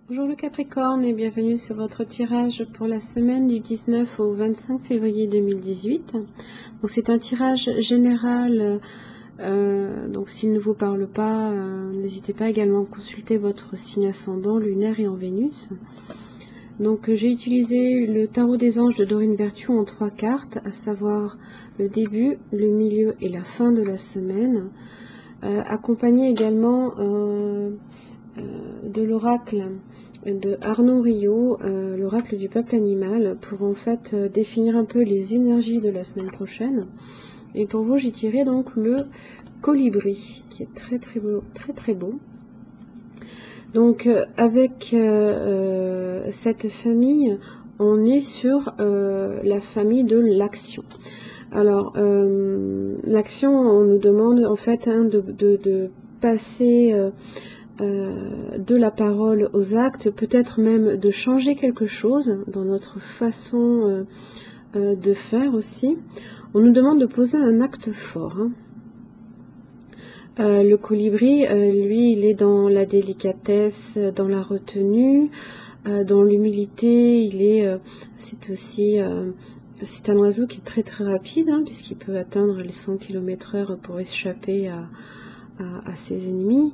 Bonjour le Capricorne et bienvenue sur votre tirage pour la semaine du 19 au 25 février 2018. Donc c'est un tirage général, donc s'il ne vous parle pas, n'hésitez pas également à consulter votre signe ascendant lunaire et en Vénus. Donc j'ai utilisé le tarot des anges de Dorine Virtue en 3 cartes, à savoir le début, le milieu et la fin de la semaine, accompagné également de l'oracle de Arnaud Rio, l'oracle du peuple animal, pour en fait définir un peu les énergies de la semaine prochaine. Et pour vous, j'ai tiré donc le colibri, qui est très très beau, très très beau. Donc avec cette famille, on est sur la famille de l'action. Alors l'action, on nous demande en fait de passer de la parole aux actes, peut-être même de changer quelque chose dans notre façon de faire aussi. On nous demande de poser un acte fort. Le colibri, lui, il est dans la délicatesse, dans la retenue, dans l'humilité. C'est aussi, c'est un oiseau qui est très très rapide, puisqu'il peut atteindre les 100 km/h pour échapper à ses ennemis.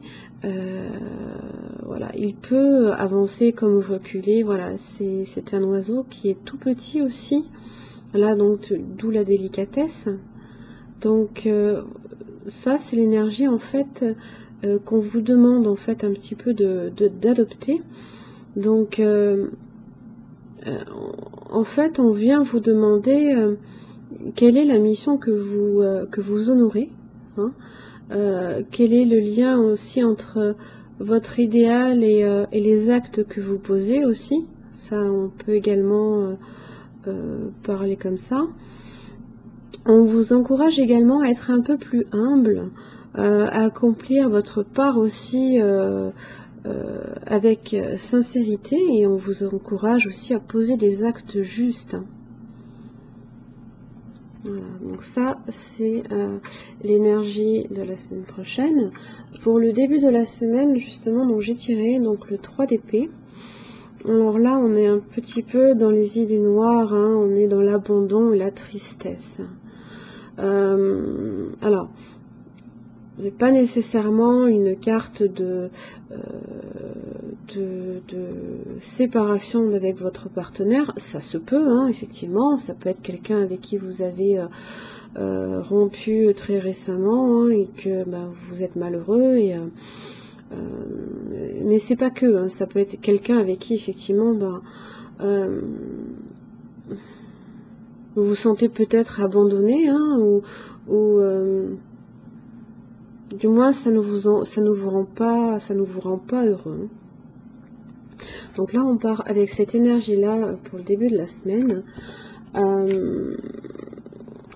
Voilà, il peut avancer comme reculer. Voilà, c'est un oiseau qui est tout petit aussi. Là, donc, d'où la délicatesse. Donc, ça, c'est l'énergie en fait qu'on vous demande en fait un petit peu d'adopter. Donc, en fait, on vient vous demander quelle est la mission que vous honorez. Quel est le lien aussi entre votre idéal et les actes que vous posez aussi. Ça, on peut également parler comme ça. On vous encourage également à être un peu plus humble, à accomplir votre part aussi avec sincérité, et on vous encourage aussi à poser des actes justes. Voilà, donc ça c'est l'énergie de la semaine prochaine. Pour le début de la semaine justement, donc j'ai tiré donc le 3 d'épée. Alors là on est un petit peu dans les idées noires, on est dans l'abandon et la tristesse. Alors pas nécessairement une carte de séparation avec votre partenaire, ça se peut, effectivement, ça peut être quelqu'un avec qui vous avez rompu très récemment et que vous êtes malheureux, mais c'est pas que, ça peut être quelqu'un avec qui effectivement vous vous sentez peut-être abandonné, ou du moins ça ne vous rend pas heureux. Donc là on part avec cette énergie là pour le début de la semaine.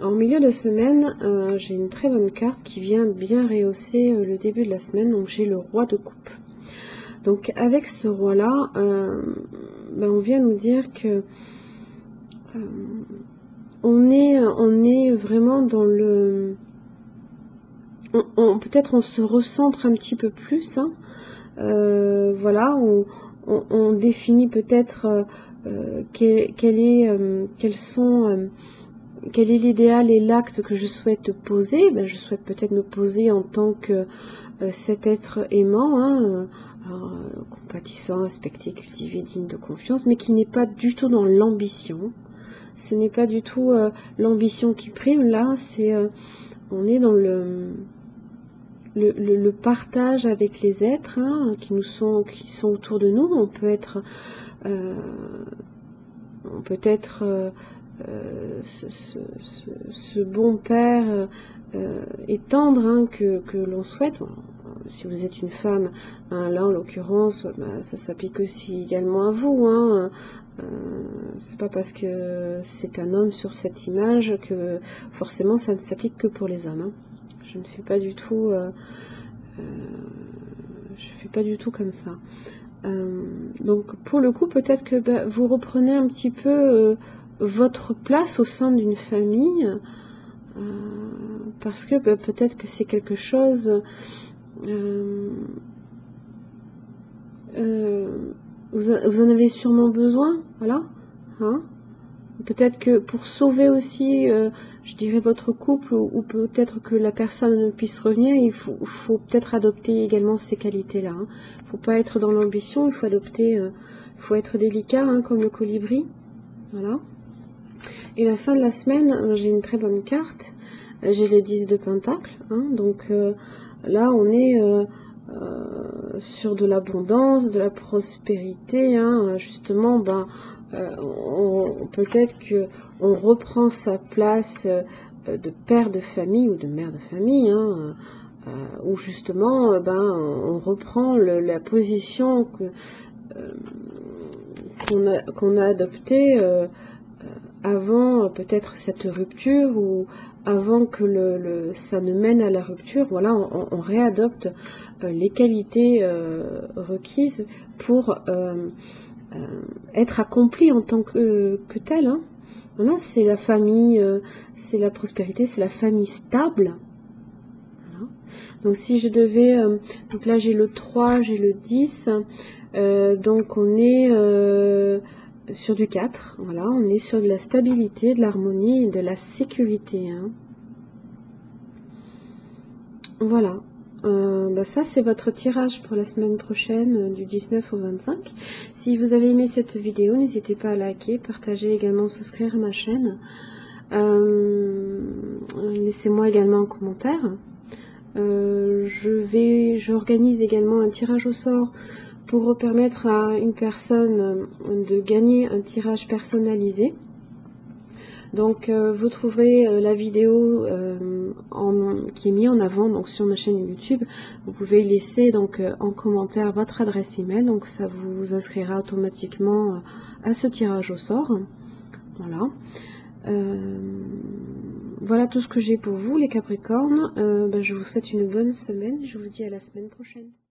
En milieu de semaine, j'ai une très bonne carte qui vient bien rehausser le début de la semaine. Donc j'ai le roi de coupe. Donc avec ce roi là, on vient nous dire que on est vraiment dans le... peut-être on se recentre un petit peu plus. Voilà, on définit peut-être quel est l'idéal et l'acte que je souhaite poser. Je souhaite peut-être me poser en tant que cet être aimant, compatissant, respecté, cultivé, digne de confiance, mais qui n'est pas du tout dans l'ambition. Ce n'est pas du tout l'ambition qui prime. Là, on est dans le partage avec les êtres qui sont autour de nous. On peut être ce bon père et tendre que l'on souhaite. Si vous êtes une femme, là en l'occurrence, ça s'applique aussi également à vous. C'est pas parce que c'est un homme sur cette image que forcément ça ne s'applique que pour les hommes. Je ne fais pas du tout comme ça. Donc pour le coup, peut-être que vous reprenez un petit peu votre place au sein d'une famille, parce que peut-être que c'est quelque chose vous en avez sûrement besoin, voilà. Hein. Peut-être que pour sauver aussi, je dirais, votre couple, ou peut-être que la personne puisse revenir, il faut peut-être adopter également ces qualités-là. Hein. Il ne faut pas être dans l'ambition, il faut adopter, il faut être délicat, hein, comme le colibri. Voilà. Et la fin de la semaine, j'ai une très bonne carte. J'ai les 10 de Pentacle. Hein, donc là, on est sur de l'abondance, de la prospérité. Hein, justement, peut-être qu'on reprend sa place de père de famille ou de mère de famille. Hein, où justement, on reprend la position qu'on a adoptée avant peut-être cette rupture, ou avant que ça ne mène à la rupture. Voilà, on réadopte les qualités requises pour être accompli en tant que tel. Hein. Voilà, c'est la famille, c'est la prospérité, c'est la famille stable. Voilà. Donc si je devais, donc là j'ai le 3, j'ai le 10, donc on est sur du 4, voilà, on est sur de la stabilité, de l'harmonie et de la sécurité. Hein. Voilà. Ça c'est votre tirage pour la semaine prochaine, du 19 au 25. Si vous avez aimé cette vidéo, n'hésitez pas à liker, partager, également souscrire à ma chaîne. Laissez-moi également un commentaire. J'organise également un tirage au sort pour permettre à une personne de gagner un tirage personnalisé. Donc vous trouverez la vidéo qui est mise en avant donc sur ma chaîne YouTube. Vous pouvez laisser donc en commentaire votre adresse email, donc ça vous inscrira automatiquement à ce tirage au sort. Voilà. Voilà tout ce que j'ai pour vous les Capricornes. Je vous souhaite une bonne semaine. Je vous dis à la semaine prochaine.